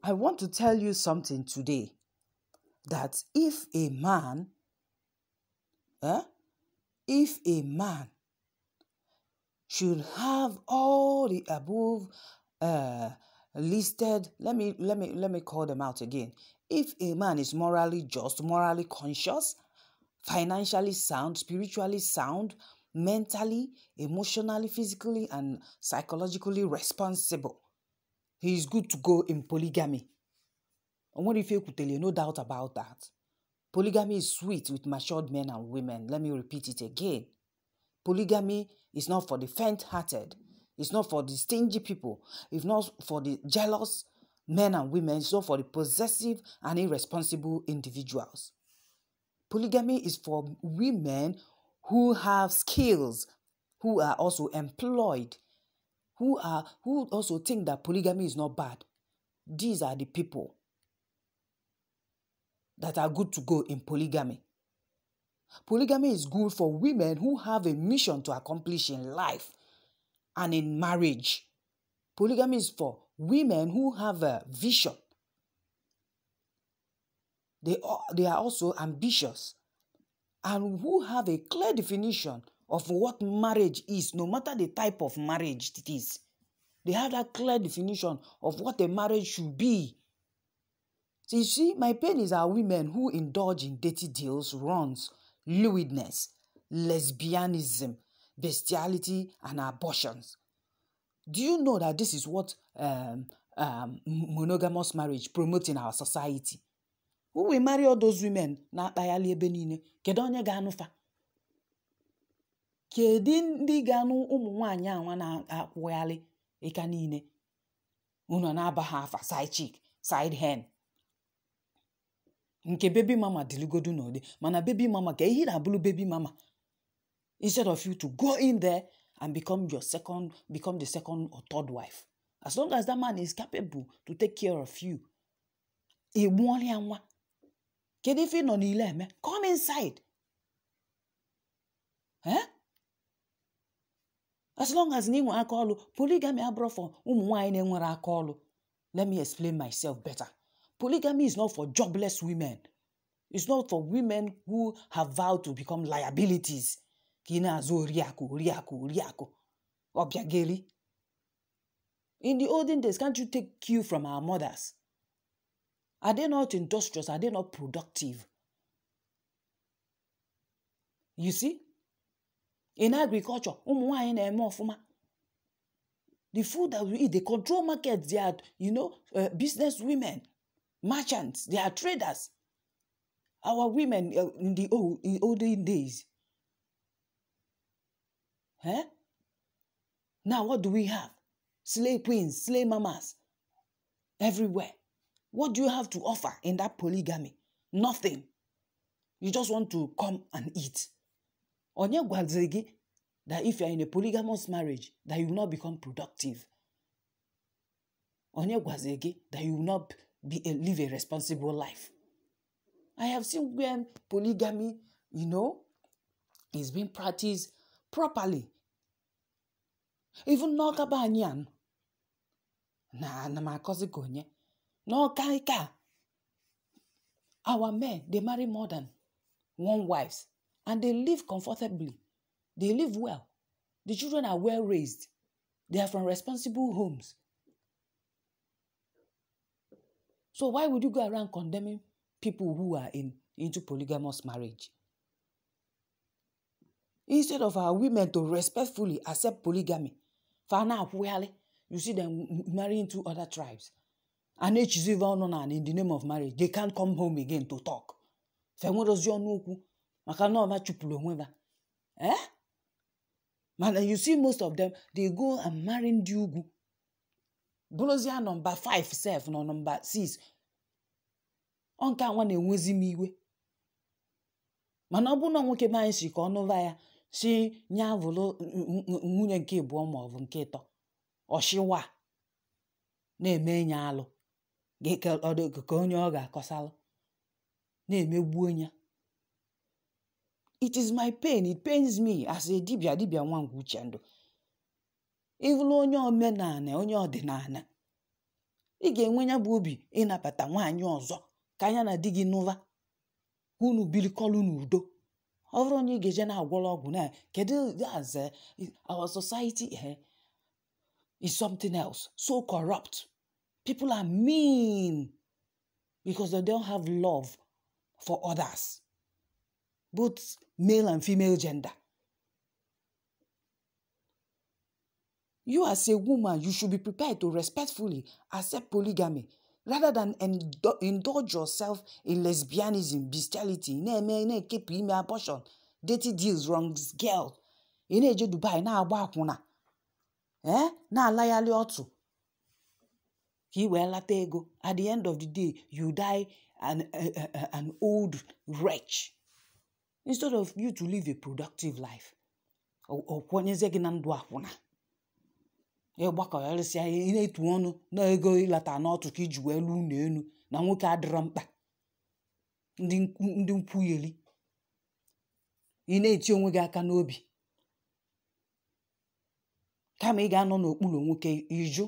I want to tell you something today, that if a man should have all the above listed, let me call them out again. If a man is morally just, morally conscious, financially sound, spiritually sound, mentally, emotionally, physically, and psychologically responsible, he is good to go in polygamy. And what if you could tell you, no doubt about that. Polygamy is sweet with matured men and women. Let me repeat it again. Polygamy is not for the faint-hearted. It's not for the stingy people. It's not for the jealous men and women. It's not for the possessive and irresponsible individuals. Polygamy is for women who have skills, who are also employed, who also think that polygamy is not bad. These are the people that are good to go in polygamy. Polygamy is good for women who have a mission to accomplish in life and in marriage. Polygamy is for women who have a vision. They are also ambitious and who have a clear definition of what marriage is, no matter the type of marriage it is. They have that clear definition of what a marriage should be. So you see, my pain is our women who indulge in dirty deals, runs, lewdness, lesbianism, bestiality, and abortions. Do you know that this is what monogamous marriage promotes in our society? Who will marry all those women na akpayali ebe niile? Kedu onye ga-anụ fa? Kedu ndị ga-anụ ụmụ nwaanyị anwa na-akwụghalị ịka niile? Unu na-aba ha afa side chick, side hen. Nke baby mama diligodu n'ode, mana baby mama ka ihe na-abụrụ baby mama. Instead of you to go in there and become the second or third wife. As long as that man is capable to take care of you. Kedu ife nọ n'ile eme? Come inside. As long as ni nwe aka ọlụ, polygamy abụrụ for ụmụ nwaanyị na-enwere aka ọlụ. Let me explain myself better. Polygamy is not for jobless women. It's not for women who have vowed to become liabilities. Kina azo riaku. Obiageli. In the olden days, can't you take cue from our mothers? Are they not industrious? Are they not productive? You see? In agriculture, the food that we eat, they control markets. They are, business women, merchants. They are traders. Our women in the olden days. Now what do we have? Slave queens, slave mamas, everywhere. What do you have to offer in that polygamy? Nothing. You just want to come and eat. Onye gwazegi that if you are in a polygamous marriage, that you will not become productive. Onye gwazegi that you will not live a responsible life. I have seen where polygamy, is being practiced properly. Even n'ọkaba anyị na makozi gonye. N'ọkaika. Our men, they marry more than one wife. And they live comfortably. They live well. The children are well raised. They are from responsible homes. So why would you go around condemning people who are into polygamous marriage? Instead of our women to respectfully accept polygamy, you see them marrying into other tribes. And in the name of marriage, they can't come home again to talk. Man, you see most of them, they go and marry Ndugu. Bolozia number 5, 7, or number 6. Onka wane enwezi miwe. Mana ọ bụ na nwoke ma nsi ka ọnụ ya si nya volo nwunye nke abụọ ma ọ bụ nke ịtọ. Oshiwa na-eme nya alụ. Ka onye ọ ga-akọsalụ. Na-emegbu onye. It is my pain. It pains me as a dibia wangu chendo. Even onye omenane, onye ordinane. ị ga-enwe ya bụ obi ịnabata nwaanyị ọzọ ka anya na di gị nụva unu birikọlụ n'udo. Ọ bụrụ na ị ga-eje na-agwọrọ ọgwụ na kedu as our society is something else, so corrupt. People are mean because they don't have love for others, both male and female gender. You as a woman, you should be prepared to respectfully accept polygamy rather than indulge yourself in lesbianism, bestiality, keep abortion, dirty deals, wrong girl. Je Dubai na-agba akwụna. Na-alayali otu. Ka I wee lata ego. At the end of the day, you die an old wretch. Instead of you to live a productive life. Okwenyeze gị na ndụ akwụna. Gbakọrịsịa ị na-etu ọnụ na ego ịlata n'otu ka iji wee lụ n'elu na nwoke adịrọ mkpa. Ndị nkwuyeli. Ị na-eti onwe gị aka n'obi. Kama ị ga-anọ n'okpuru nwoke iju.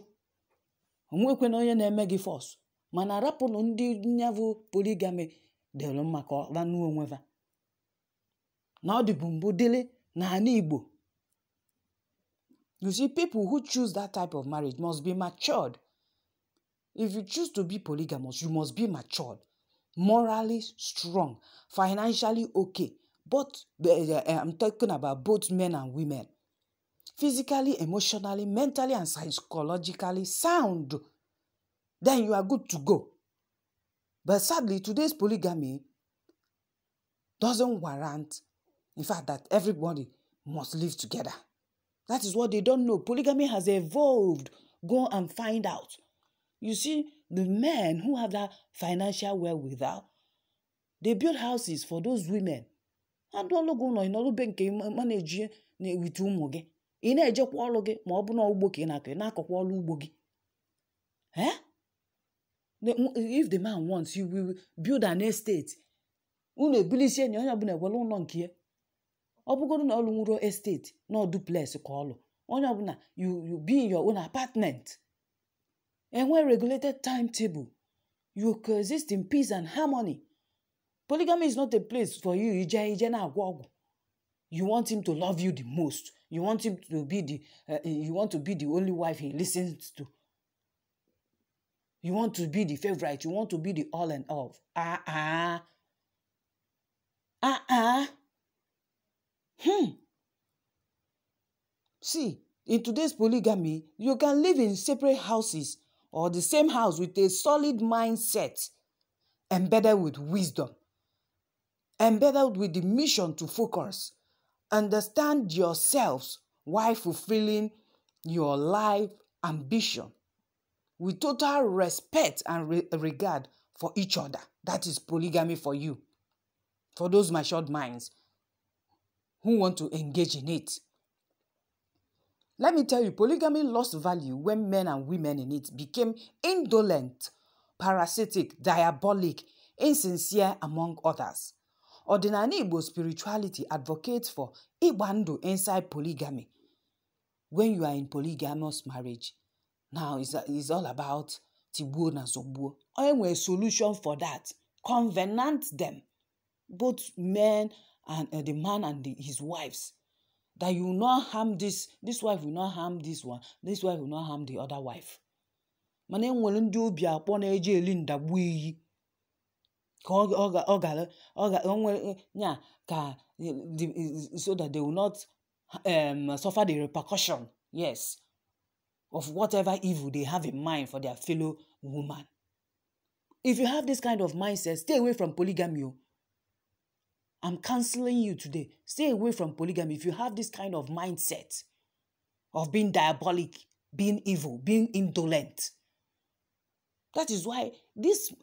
Onwekwe na onye na-eme gị force. Mana rapụnụ ndị nyavụ polygamy dịrị mma ka ọ lanụ onwe va. Na ọ dịbụ mbụ dịrị n'ala Igbo. You see, people who choose that type of marriage must be matured. If you choose to be polygamous, you must be matured, morally strong, financially okay. But I'm talking about both men and women. Physically, emotionally, mentally, and psychologically sound. Then you are good to go. But sadly, today's polygamy doesn't warrant, in fact, that everybody must live together. That is what they don't know. Polygamy has evolved. Go and find out. You see, the men who have that financial wherewithal, they build houses for those women. And all go no ino benke manage with ụmụ gị. Ị na-ejekwa ọlụ gị ma ọ bụ na ugbo ka ị na-akọkwa ọlụ ugbo gị. If the man wants, you will build an estate. Unu ebilisie na onye ọbụla ewere ụlọ nke ya. Ọ bụgoro na ọlụ nwụrụ estate, no duplex ka ọlụ. Onye ọbụla, you be in your own apartment. And when regulated timetable, you coexist in peace and harmony. Polygamy is not a place for you. You want him to love you the most. You want him to be you want to be the only wife he listens to. You want to be the favorite. You want to be the all and all. See, in today's polygamy, you can live in separate houses or the same house with a solid mindset, embedded with wisdom, embedded with the mission to focus, understand yourselves while fulfilling your life ambition with total respect and regard for each other. That is polygamy for you, for those matured minds who want to engage in it. Let me tell you, polygamy lost value when men and women in it became indolent, parasitic, diabolic, insincere, among others. Ordinary Igbo spirituality advocates for Igbandu inside polygamy. When you are in polygamous marriage, now it's all about Tigbuo na Zogbuo. Only a solution for that. Covenant them, both men and the man and his wives, that you will not harm this wife will not harm this one, this wife will not harm the other wife. Mana enwere ndị obi akpọ na-eje eli ndagbu iyi so that they will not suffer the repercussion, yes, of whatever evil they have in mind for their fellow woman. If you have this kind of mindset, stay away from polygamy. I'm counseling you today. Stay away from polygamy if you have this kind of mindset of being diabolic, being evil, being indolent. That is why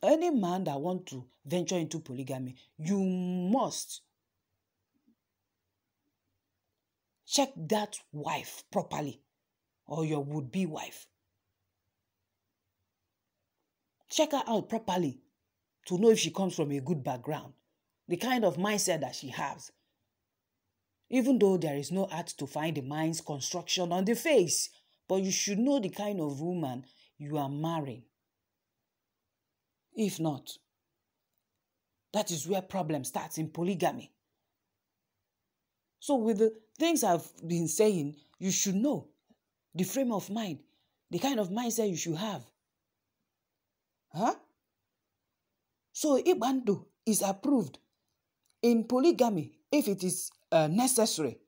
any man that wants to venture into polygamy, you must check that wife properly, or your would-be wife. Check her out properly to know if she comes from a good background, the kind of mindset that she has. Even though there is no art to find the mind's construction on the face, but you should know the kind of woman you are marrying. If not, that is where problem starts in polygamy. So with the things I've been saying, you should know the frame of mind, the kind of mindset you should have. Huh? So Ibando is approved in polygamy if it is necessary,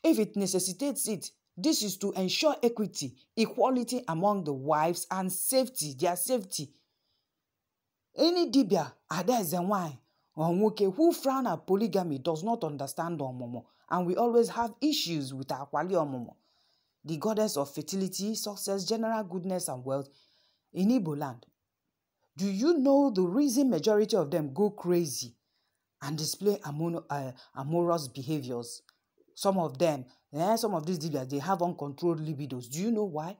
if it necessitates it. This is to ensure equity, equality among the wives and safety, their safety. Any dibia adeze or nwoke who frown at polygamy does not understand Omomo, and we always have issues with our Kwali Omomo, the goddess of fertility, success, general goodness and wealth in Igbo land. Do you know the reason majority of them go crazy and display amorous behaviors? Some of them, some of these dibias, they have uncontrolled libidos. Do you know why?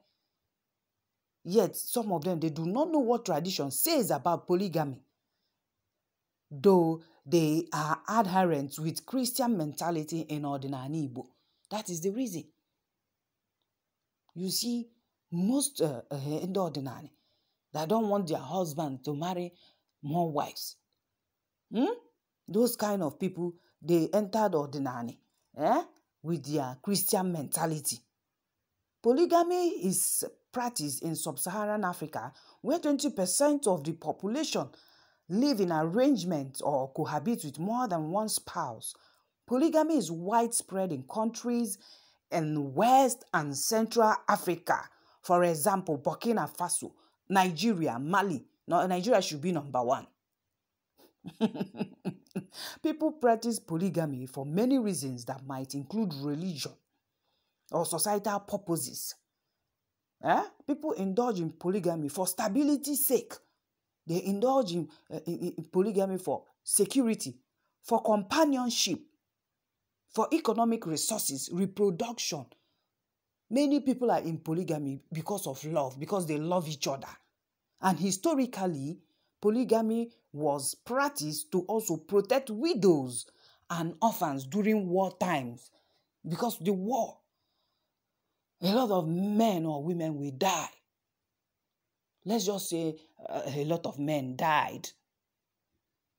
Yet, some of them, they do not know what tradition says about polygamy, though they are adherents with Christian mentality in ordinary Igbo. That is the reason. You see, most in the ordinary, they don't want their husband to marry more wives. Those kind of people, they entered ordinary with their Christian mentality. Polygamy is practiced in sub-Saharan Africa, where 20% of the population live in arrangement or cohabit with more than one spouse. Polygamy is widespread in countries in West and Central Africa. For example, Burkina Faso, Nigeria, Mali. Now, Nigeria should be number one. People practice polygamy for many reasons that might include religion or societal purposes. People indulge in polygamy for stability's sake. They indulge in polygamy for security, for companionship, for economic resources, reproduction. Many people are in polygamy because of love, because they love each other. And historically, polygamy was practiced to also protect widows and orphans during war times. Because the war, a lot of men or women will die. Let's just say a lot of men died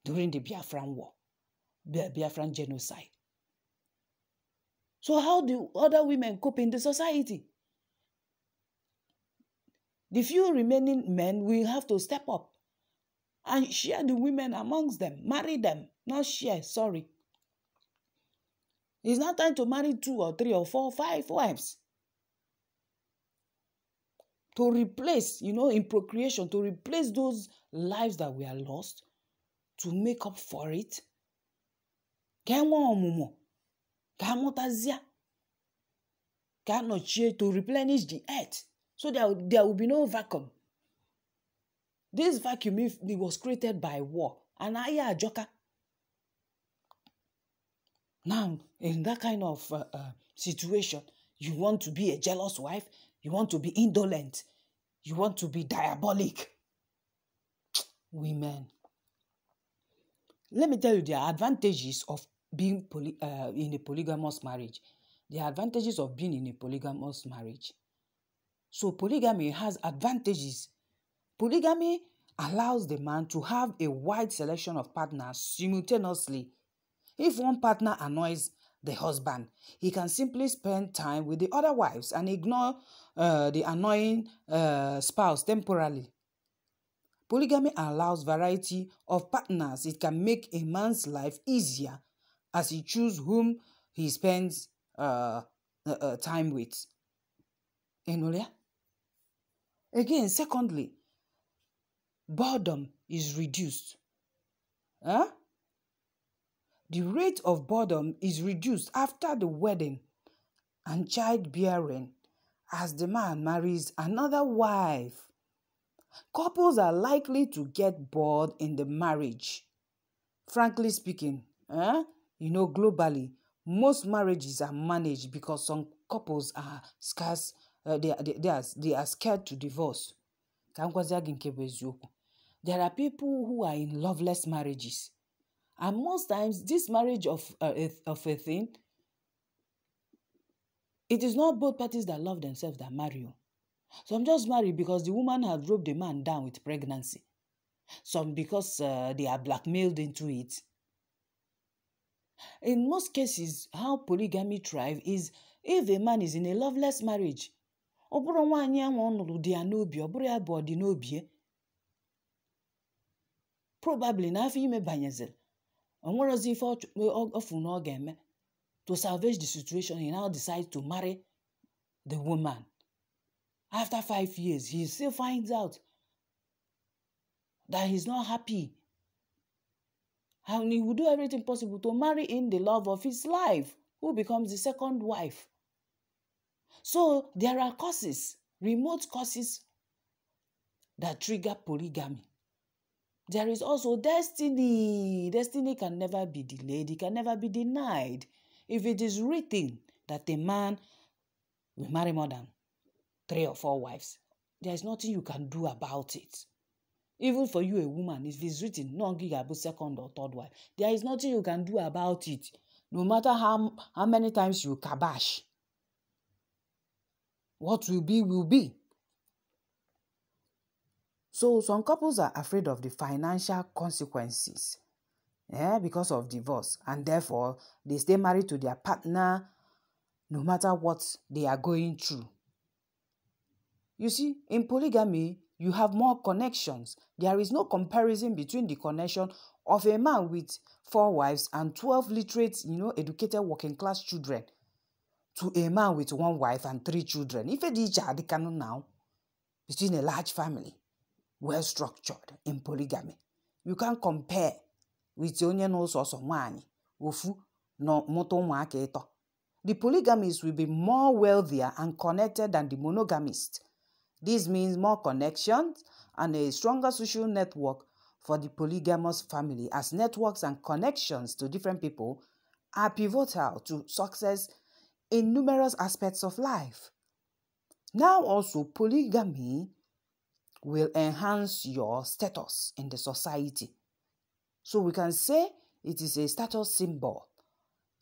during the Biafran War, the Biafran Genocide. So how do other women cope in the society? The few remaining men will have to step up and share the women amongst them, marry them, not share, sorry. It's not time to marry 2 or 3 or 4 or 5 wives. To replace, in procreation, to replace those lives that were lost, to make up for it. To replenish the earth, so there will be no vacuum. This vacuum, it was created by war. And I joker. Now, in that kind of situation, you want to be a jealous wife, you want to be indolent, you want to be diabolic. Women. Let me tell you the advantages of being in a polygamous marriage. The advantages of being in a polygamous marriage. So polygamy has advantages. Polygamy allows the man to have a wide selection of partners simultaneously. If one partner annoys the husband, he can simply spend time with the other wives and ignore the annoying spouse temporarily. Polygamy allows variety of partners. It can make a man's life easier as he chooses whom he spends time with. Again, secondly, boredom is reduced. The rate of boredom is reduced after the wedding and childbearing as the man marries another wife. Couples are likely to get bored in the marriage. Frankly speaking, globally, most marriages are managed because some couples are scarce. They are scared to divorce. There are people who are in loveless marriages. And most times, this marriage of a thing, it is not both parties that love themselves that marry you. Some just marry because the woman has roped the man down with pregnancy. Some because they are blackmailed into it. In most cases, how polygamy thrives is if a man is in a loveless marriage. Oburu nwaanyị ahụ ọ nụrụ dị ya n'obi, oburu ya bụ ọ dị n'obi. Probably na afọ ime banyeziri. O nwerozi ife ofu na ọ ga-eme. To salvage the situation, he now decides to marry the woman. After 5 years, he still finds out that he's not happy. And he will do everything possible to marry in the love of his life, who becomes the second wife. So there are causes, remote causes, that trigger polygamy. There is also destiny. Destiny can never be delayed. It can never be denied. If it is written that a man will marry more than 3 or 4 wives, there is nothing you can do about it. Even for you, a woman, if it's written, no gigable second or third wife, there is nothing you can do about it. No matter how many times you kabash. What will be, will be. So some couples are afraid of the financial consequences because of divorce, and therefore they stay married to their partner no matter what they are going through. You see, in polygamy, you have more connections. There is no comparison between the connection of a man with 4 wives and 12 literate, educated working class children to a man with 1 wife and 3 children. If it is now between a large family, well structured in polygamy, you can't compare with onye no soso nwanyi ofu no moto ụmụaka ịtọ. The polygamist will be more wealthier and connected than the monogamist. This means more connections and a stronger social network for the polygamous family, as networks and connections to different people are pivotal to success in numerous aspects of life. Now also, polygamy will enhance your status in the society. So we can say it is a status symbol.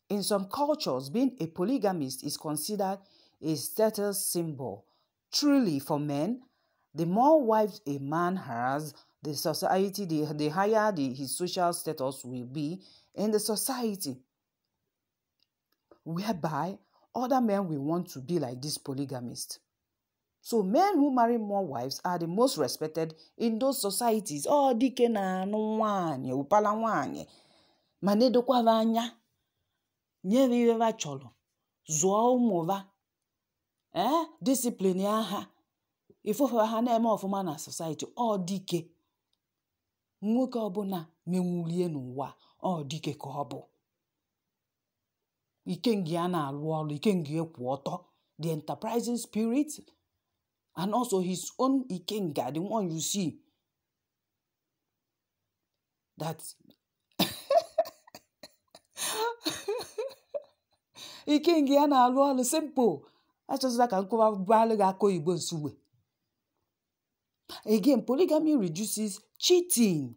In some cultures, being a polygamist is considered a status symbol. Truly, for men, the more wives a man has, the society, the higher his social status will be in the society, whereby other men will want to be like this polygamist. So men who marry more wives are the most respected in those societies. Oh, dike na anu nwanyị, upala nwanyị. Manedokwa vanya. Nyere iwe cholo. Zuo umova. Discipline ha. Ifo ha na-eme ọfụma na society. Oh, dike. Nwoke ọbụna menwulie n'ụwa. Oh, dike ka ọ bụ. Ikengi ya na-alụ ọrụ, ikengi ekwu ọtọ. The enterprising spirit. And also his own ikenga, the one you see. That ikengi ya na-alụ ọrụ simple. That's just like again, polygamy reduces cheating.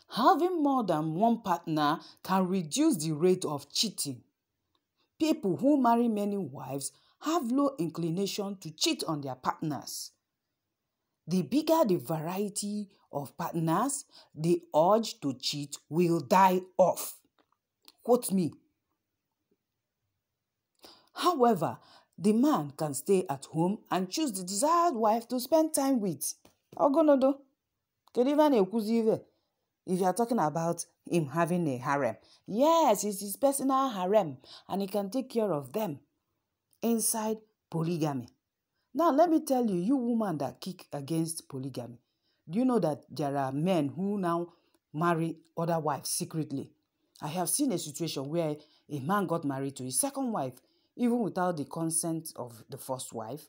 Having more than one partner can reduce the rate of cheating. People who marry many wives have low inclination to cheat on their partners. The bigger the variety of partners, the urge to cheat will die off. Quote me. However, the man can stay at home and choose the desired wife to spend time with. Ogonodo. If you are talking about him having a harem. Yes, it's his personal harem and he can take care of them inside polygamy. Now, let me tell you, you woman that kick against polygamy, do you know that there are men who now marry other wives secretly? I have seen a situation where a man got married to his second wife, even without the consent of the first wife.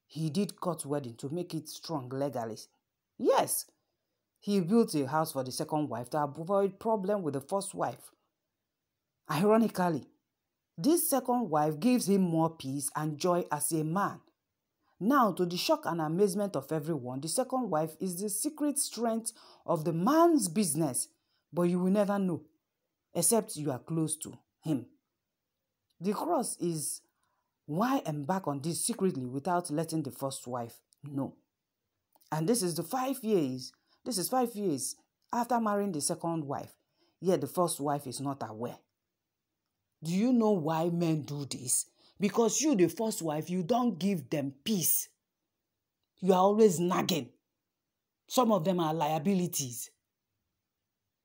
He did court wedding to make it strong legally. Yes, he built a house for the second wife to avoid problem with the first wife. Ironically, this second wife gives him more peace and joy as a man. Now, to the shock and amazement of everyone, the second wife is the secret strength of the man's business, but you will never know, except you are close to him. The cross is why embark on this secretly without letting the first wife know. And this is 5 years. This is 5 years after marrying the second wife. Yet the first wife is not aware. Do you know why men do this? Because you, the first wife, you don't give them peace. You are always nagging. Some of them are liabilities.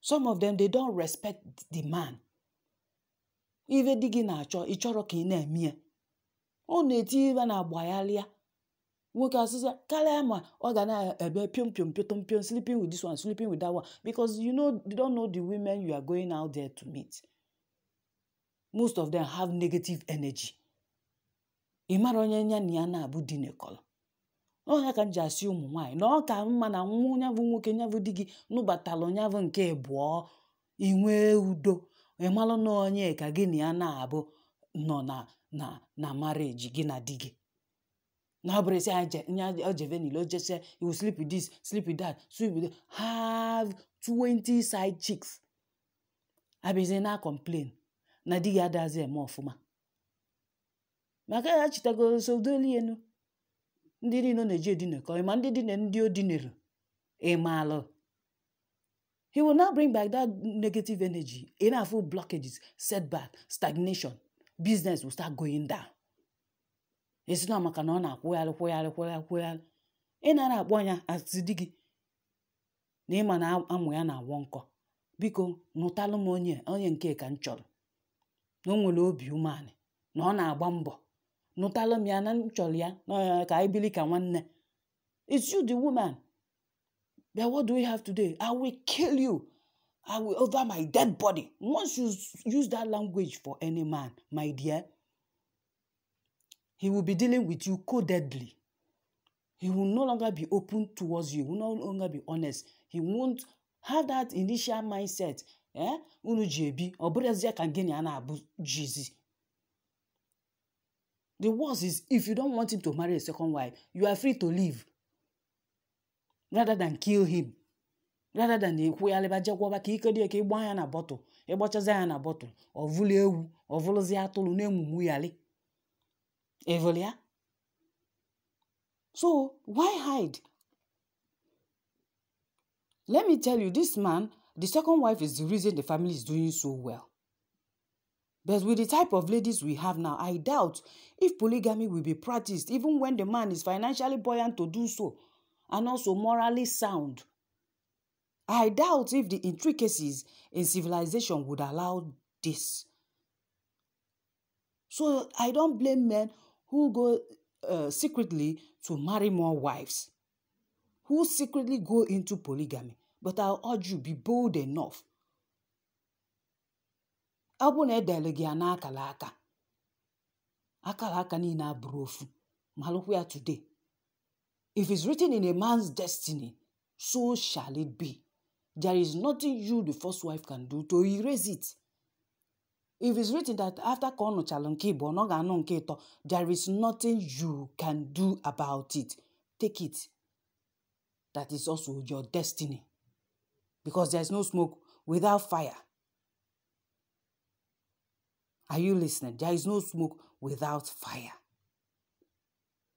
Some of them, they don't respect the man. Even digging a chọ, ịchọrọ ka ị na-eme ya. Ọ na-eti ibe na agbayalia. Nwoke asịsa, karịa ma ọ ga na-ebe piom, sleeping with this one, sleeping with that one. Because you don't know the women you are going out there to meet. Most of them have negative energy. Ịmara onye nya na ya na-abụ di nekọrọ. Onye ka nji asị ụmụ nwaanyị na ọ ka mma na nwunye bụ nwoke nya bụ di gị nụbatala onye bụ nke abụọ inwe udo. Ịmalụ na onye ka gị na ya na-abụ nọ na marriage gị na di gị. Na bere say ojevenile oje you will sleep with this, sleep with that, sleep with that. Have 20 side chicks. Abeze na complain. Na di ya daze eme ofuma. Maka ya chitago so doli enu. Ndị dị no na-eje dinekọ, ma ndị dị na ndị o dinere. Ịmalụ. He will not bring back that negative energy. Enough blockages, setback, stagnation. Business will start going down. It's not maka na ọ na-akwụgharị. Ị na-akpọ ya asị di gị. Na ịma na amụ ya na-awọ nkọ. Biko, nụtalụ m onye nke ka m chọrọ. Na o nwere obi umeanị. Na ọ na-agba mbọ. Nụtalụ m ya na m chọrọ ya ka anyị bili ka nwanne. It's you, the woman. But what do we have today? I will kill you. I will over my dead body. Once you use that language for any man, my dear, he will be dealing with you co-deadly. He will no longer be open towards you. He will no longer be honest. He won't have that initial mindset. Unu JB, obrezia can geni ana abu jizi. The worst is, if you don't want him to marry a second wife, you are free to leave. Rather than kill him. Rather than na bottle. Na bottle. Or vuli ewu. Or volozi atolu nemu yali. Evolia. So, why hide? Let me tell you, this man, the second wife is the reason the family is doing so well. But with the type of ladies we have now, I doubt if polygamy will be practiced, even when the man is financially buoyant to do so, and also morally sound. I doubt if the intricacies in civilization would allow this. So I don't blame men who go secretly to marry more wives, who secretly go into polygamy. But I'll urge you, be bold enough. Abune delegi ana akalaka. Akalaka ni na brofu. Malukuya today. If it's written in a man's destiny, so shall it be. There is nothing you, the first wife, can do to erase it. If it's written that after kono chalonkibo no gano nketo, there is nothing you can do about it. Take it. That is also your destiny. Because there is no smoke without fire. Are you listening? There is no smoke without fire.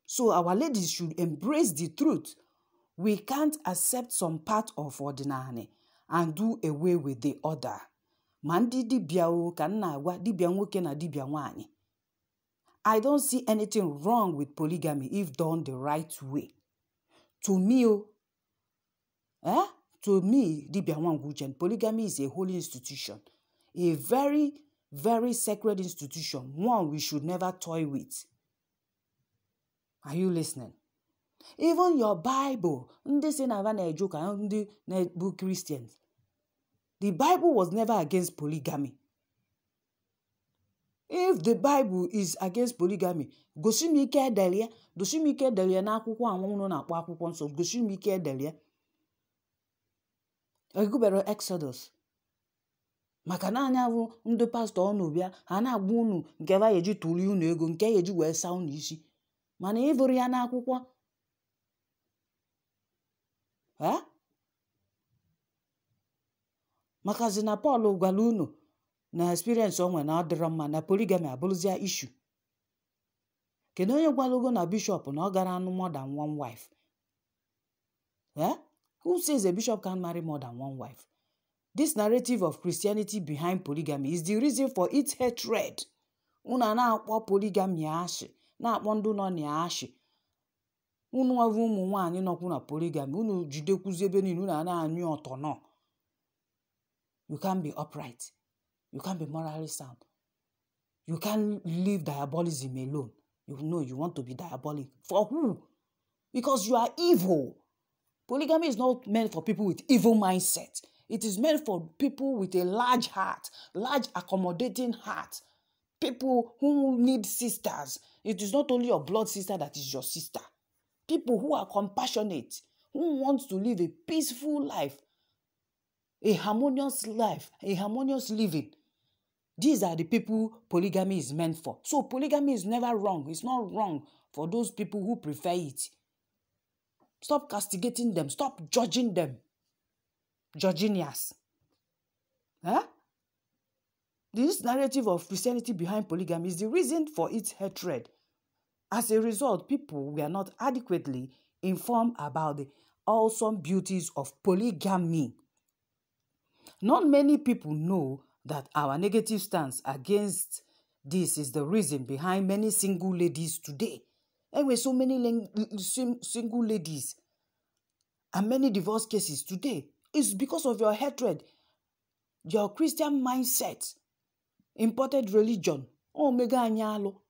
So our ladies should embrace the truth. We can't accept some part of ordinary and do away with the other. Mandi dibiao kana wa dibia nwoke na dibia nwaanyị. I don't see anything wrong with polygamy if done the right way. To me, dibia nwanguchen, polygamy is a holy institution, a very, very sacred institution, one we should never toy with. Are you listening? Even your Bible, Christians, the Bible was never against polygamy. If the Bible is against polygamy, gosimike delia na akwụkwọ anwụnụ na akpọ akwụkwọ nsọ, gosimike delia. Egubero Exodus. Maka na anya bụ ndị pastor unu bịa, ha na-agba unu nke ba yeji tuli unu ego, nke yeji wee saa unu isi. Mana ịvụrụ ya na akwụkwọ. Maka zina Paul gwara unu na experience onwe na adịrọ mma na polygamy abụrụzia issue. Kedu onye gwara ugo na bishop na ọ gara anụ more than one wife? Yeah? Who says a bishop can marry more than one wife? This narrative of Christianity behind polygamy is the reason for its hatred. Una na-akpọ polygamy ashị, na-akpọ ndụ nọ n'ashị. Unu ọvụ ụmụ nwaanyị nọkwu na polygamy, unu jidekwuzi ebe niile, unu na-anyụ ọtọ nọ. You can't be upright. You can't be morally sound. You can't leave diabolism alone. You know you want to be diabolic. For who? Because you are evil. Polygamy is not meant for people with evil mindset. It is meant for people with a large heart, large accommodating heart. People who need sisters. It is not only your blood sister that is your sister. People who are compassionate, who want to live a peaceful life, a harmonious life, a harmonious living. These are the people polygamy is meant for. So polygamy is never wrong. It's not wrong for those people who prefer it. Stop castigating them. Stop judging them. Judginias. Huh? This narrative of Christianity behind polygamy is the reason for its hatred. As a result, people were not adequately informed about the awesome beauties of polygamy. Not many people know that our negative stance against this is the reason behind many single ladies today. Anyway, so many single ladies and many divorce cases today is because of your hatred, your Christian mindset, imported religion. Omega anyalo,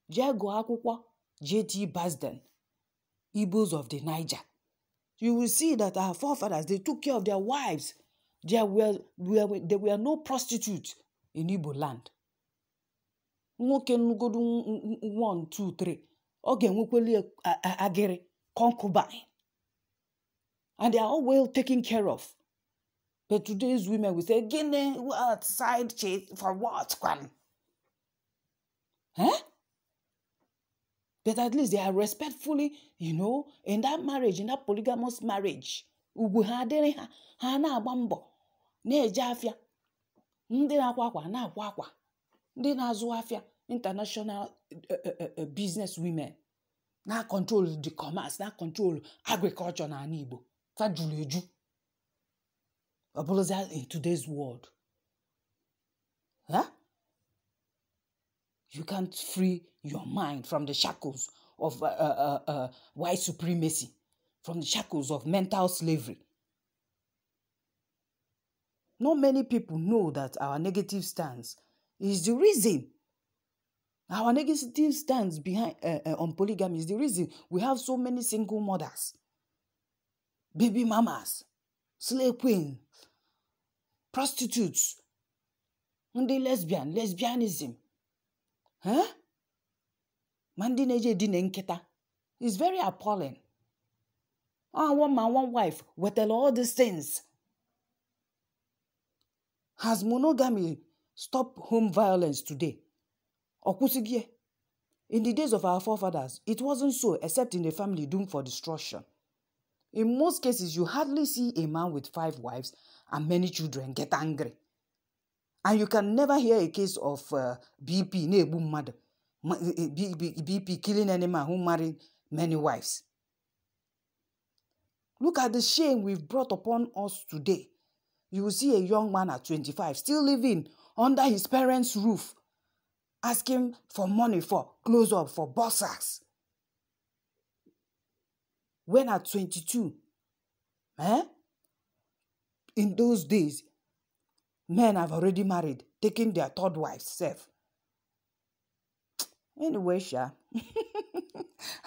Jago akwụkwọ, J.T. Basden, Igbos of the Niger. You will see that our forefathers, they took care of their wives. There were no prostitutes in Igbo land. Nwoke nugodu 1, 2, 3. Oge nwekweli agere, concubine. And they are all well taken care of. But today's women will say, Guinea, what? Side chick for what? Huh? But at least they are respectfully, in that marriage, in that polygamous marriage. Ugwu ha dere ha na-agba mbọ, na-eje afịa. Ndị na-akwa akwa na-akwa akwa. Ndị na-azụ afịa, international business women. Na control the commerce, na control agriculture na ala Igbo. Fajulu eju. Apologize in today's world. Huh? You can't free your mind from the shackles of white supremacy, from the shackles of mental slavery. Not many people know that our negative stance is the reason. Our negative stance behind on polygamy is the reason we have so many single mothers, baby mamas, slave queens, prostitutes, and the lesbianism. Huh? Mandi neje di nenketa. It's very appalling. One man, one wife, with all these things. Has monogamy stopped home violence today? Okusigie. In the days of our forefathers, it wasn't so, except in a family doomed for destruction. In most cases, you hardly see a man with 5 wives and many children get angry. And you can never hear a case of BP, BP killing any man who married many wives. Look at the shame we've brought upon us today. You will see a young man at 25 still living under his parents' roof, asking for money for clothes-up, for boxers. When at 22, in those days, men have already married, taking their 3rd wives self. Anyway,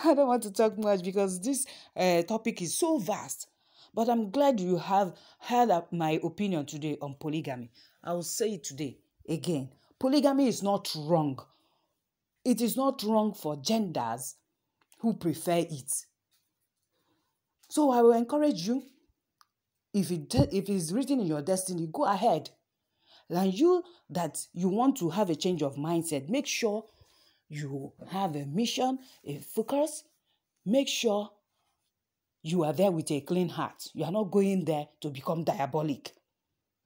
I don't want to talk much because this topic is so vast. But I'm glad you have heard my opinion today on polygamy. I will say it today again. Polygamy is not wrong. It is not wrong for genders who prefer it. So I will encourage you, if it is written in your destiny, go ahead. And you that you want to have a change of mindset, make sure you have a mission, a focus. Make sure you are there with a clean heart. You are not going there to become diabolic.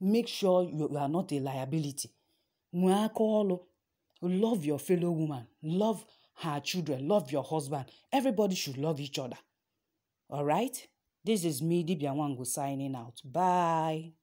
Make sure you are not a liability. Love your fellow woman. Love her children. Love your husband. Everybody should love each other. All right? This is me, Dibia Wangu, signing out. Bye.